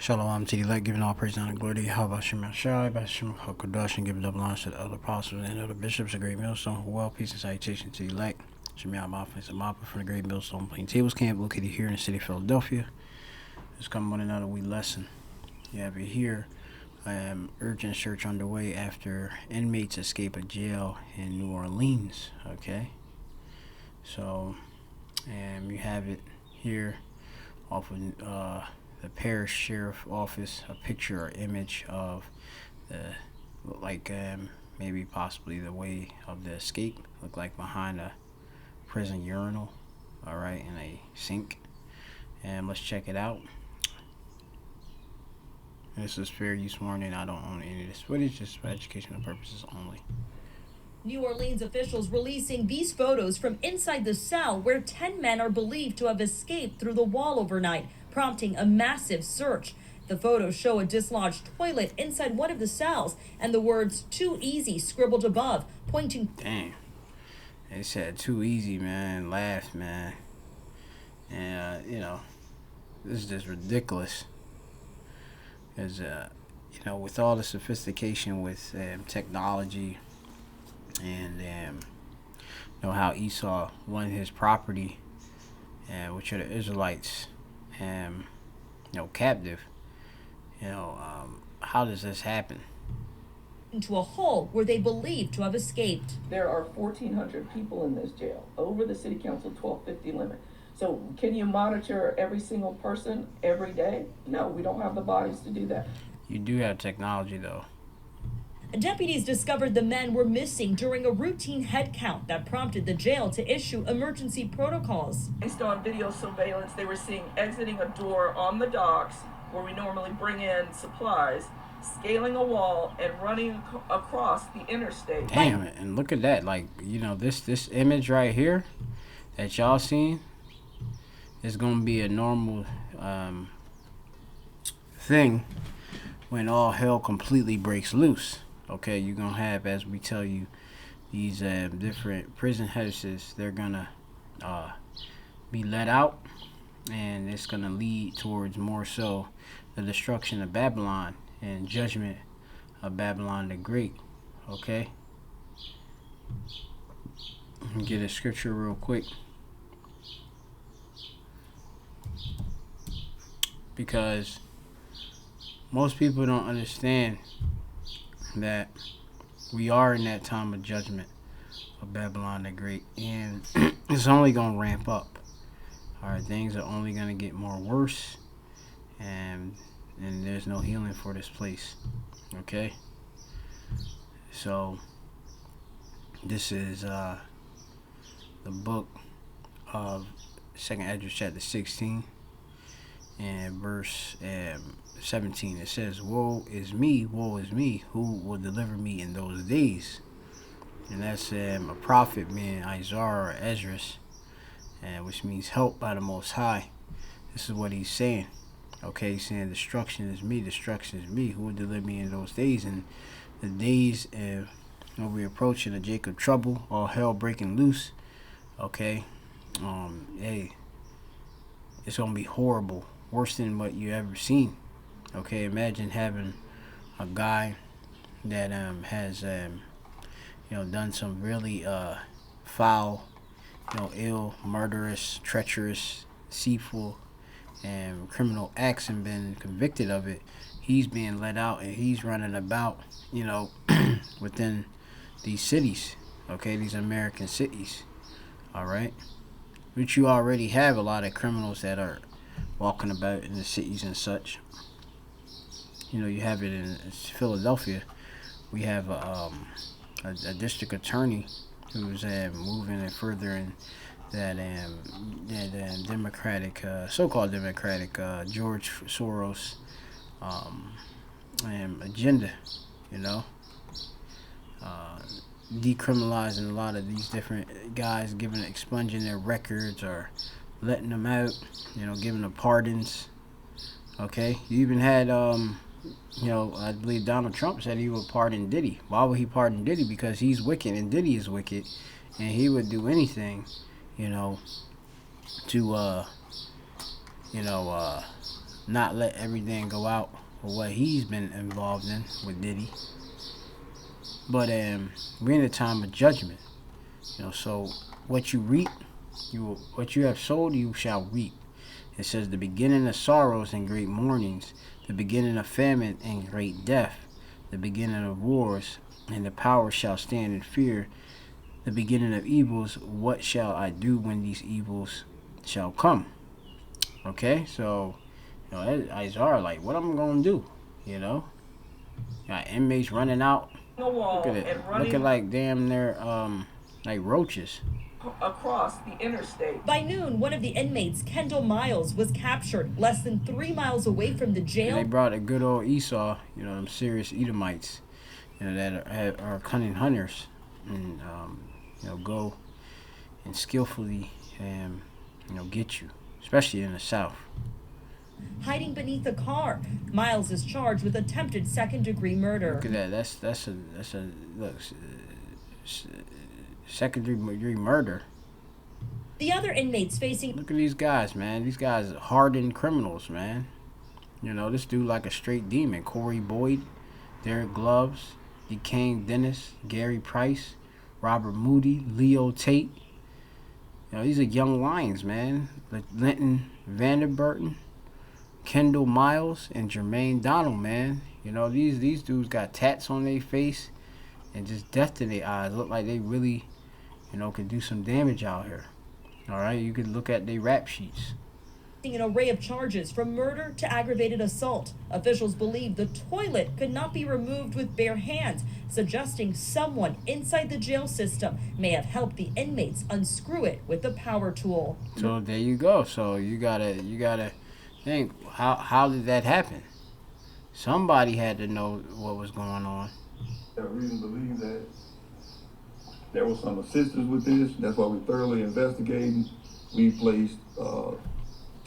Shalom to the elect, giving all praise and honor and glory to Yahweh Shem Yashai, Bashem HaKadosh, and giving double honor to the other apostles and other bishops, a great millstone, well, peace and salutation to the elect. Shem Yahweh from the great millstone, Plain Tables Camp, located here in the city of Philadelphia. It's coming with another wee lesson. You have it here. Urgent search underway after inmates escape a jail in New Orleans. Okay, so you have it here off of the parish sheriff office, a picture or image of the maybe possibly the way of the escape. Look like behind a prison urinal, all right, in a sink. And let's check it out. This is fair use warning. I don't own any of this footage, just for educational purposes only. New Orleans officials releasing these photos from inside the cell where 10 men are believed to have escaped through the wall overnight, prompting a massive search. The photos show a dislodged toilet inside one of the cells and the words "too easy" scribbled above, pointing. Damn. They said too easy, man. Laugh, man. And, this is just ridiculous. Because, with all the sophistication with technology and, how Esau won his property, which are the Israelites, captive, how does this happen? Into a hole where they believe to have escaped. There are 1,400 people in this jail, over the city council 1250 limit. So can you monitor every single person every day? No, we don't have the bodies to do that. You do have technology, though. Deputies discovered the men were missing during a routine head count that prompted the jail to issue emergency protocols. Based on video surveillance, they were seen exiting a door on the docks where we normally bring in supplies, scaling a wall and running across the interstate. Damn it, and look at that. This image right here that y'all seen is going to be a normal thing when all hell completely breaks loose. Okay, you're going to have, as we tell you, these different prison houses. They're going to be let out, and it's going to lead towards more so the destruction of Babylon and judgment of Babylon the Great. Okay, get a scripture real quick, because most people don't understand that we are in that time of judgment of Babylon the Great, and it's only going to ramp up. All right, things are only going to get more worse, and there's no healing for this place. Okay, so this is the book of 2nd Ezra chapter 16 and verse 17. It says, woe is me, who will deliver me in those days? And that's a prophet, meaning Isaiah or Ezra, which means help by the Most High. This is what he's saying. Okay, he's saying destruction is me, who will deliver me in those days? And the days we're approaching the Jacob trouble, all hell breaking loose. Okay, hey, it's gonna be horrible, worse than what you ever seen. Okay, imagine having a guy that has done some really foul, ill, murderous, treacherous, deceitful, and criminal acts and been convicted of it. He's being let out and he's running about, within these cities. Okay, these American cities. All right, which you already have a lot of criminals that are walking about in the cities and such. You have it in Philadelphia. We have a district attorney who's moving and furthering that democratic, so-called democratic, George Soros agenda. Decriminalizing a lot of these different guys, expunging their records or letting them out. Giving them pardons. Okay, you even had I believe Donald Trump said he would pardon Diddy. Why would he pardon Diddy? Because he's wicked and Diddy is wicked, and he would do anything, to not let everything go out for what he's been involved in with Diddy. But we're in a time of judgment, so what you reap, what you have sowed, you shall reap. It says the beginning of sorrows and great mournings, the beginning of famine and great death, the beginning of wars, and the power shall stand in fear, the beginning of evils. What shall I do when these evils shall come? Okay, so Isaiah, like, what I'm gonna do? Got inmates running out. A wall Look at it, and running looking like damn near like roaches. across the interstate. By noon, one of the inmates, Kendall Miles, was captured less than 3 miles away from the And jail. they brought a good old Esau, them serious Edomites, that are cunning hunters, and go and skillfully get you, especially in the South. Hiding beneath a car, Miles is charged with attempted second-degree murder. Look at that. That's a look, second-degree murder. The other inmates facing... Look at these guys, man. These guys are hardened criminals, man. This dude like a straight demon. Corey Boyd, Derek Gloves, DeCane Dennis, Gary Price, Robert Moody, Leo Tate. These are young lions, man. Linton Vanderburton, Kendall Miles, and Jermaine Donald, man. These dudes got tats on their face and just death in their eyes. Look like they really, could do some damage out here. All right, you could look at their rap sheets. An array of charges from murder to aggravated assault. Officials believe the toilet could not be removed with bare hands, suggesting someone inside the jail system may have helped the inmates unscrew it with the power tool. So there you go. So you gotta think, how did that happen? Somebody had to know what was going on. I reason to believe that there was some assistance with this. That's why we're thoroughly investigating. We placed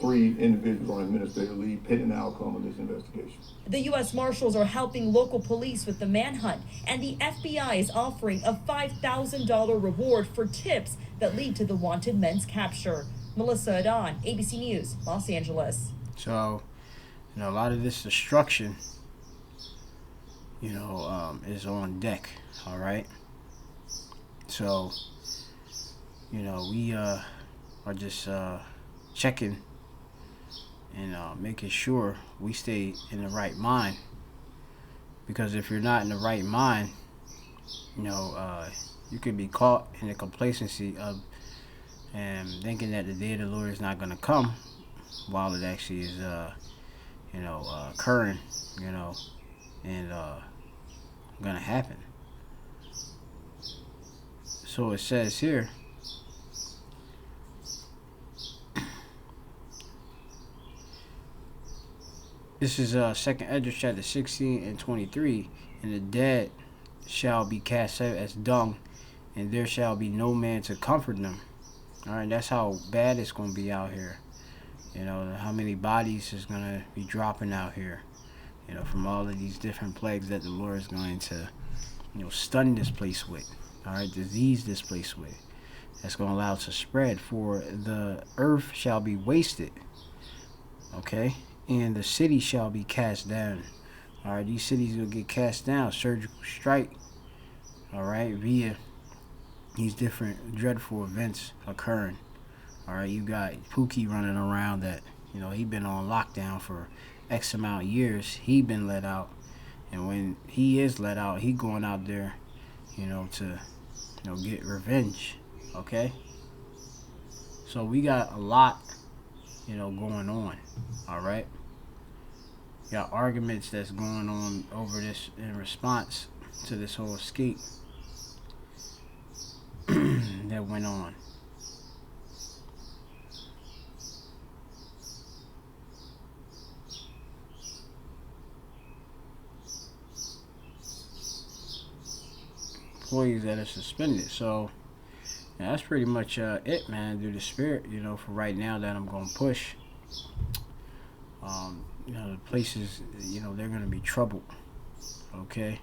3 individuals on administrative leave pending the outcome of this investigation. The U.S. Marshals are helping local police with the manhunt, and the FBI is offering a $5,000 reward for tips that lead to the wanted men's capture. Melissa Adon, ABC News, Los Angeles. So, a lot of this destruction, is on deck, all right? So, we are just checking and making sure we stay in the right mind. Because if you're not in the right mind, you could be caught in the complacency of thinking that the day of the Lord is not going to come, while it actually is, occurring, and going to happen. So it says here, this is 2nd Esdras chapter 16 and 23, and the dead shall be cast out as dung, and there shall be no man to comfort them. All right, that's how bad it's going to be out here. How many bodies is going to be dropping out here, from all of these different plagues that the Lord is going to, stun this place with. All right, disease this place with. That's going to allow it to spread. For the earth shall be wasted. Okay, and the city shall be cast down. All right, these cities will get cast down. Surgical strike. All right, via these different dreadful events occurring. All right, you got Pookie running around that, he been on lockdown for X amount of years. He been let out, and when he is let out, he going out there, to, get revenge. Okay, so we got a lot, going on. All right, got arguments that's going on over this in response to this whole escape that went on. Employees that are suspended. So that's pretty much it, man. Through the spirit, for right now that I'm gonna push. The places, they're gonna be troubled. Okay.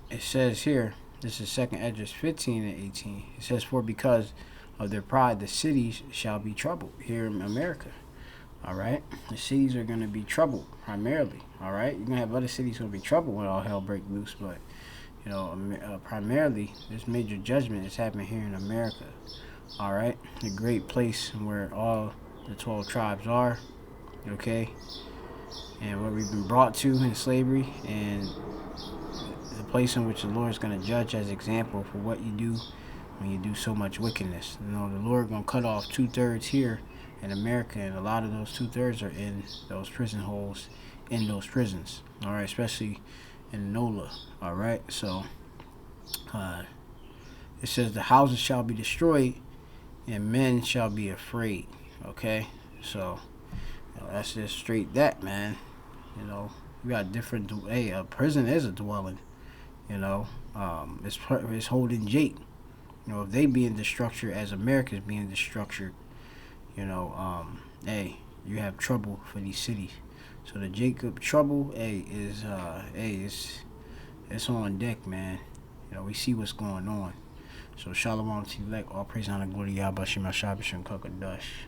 It says here, this is 2nd Esdras 15 and 18. It says, for because of their pride, the cities shall be troubled here in America. All right, the cities are gonna be troubled primarily. All right, you're gonna have other cities who'll be troubled when all hell break loose, but primarily this major judgment is happening here in America. All right, the great place where all the 12 tribes are. Okay, and where we've been brought to in slavery, and the place in which the Lord is going to judge as example for what you do when you do so much wickedness. The Lord going to cut off 2/3 here in America, and a lot of those 2/3 are in those prison holes, in those prisons. All right, especially in NOLA. All right, so it says the houses shall be destroyed, and men shall be afraid. Okay, so that's just straight that, man. You got different. Hey, a prison is a dwelling. It's holding Jake. If they being destructured as America's being destructured, hey, you have trouble for these cities. So the Jacob trouble, it's on deck, man. We see what's going on. So shalom to elect, all praise, honor, glory, Yahweh, Shema, Shabbat, Shem, Kakadash.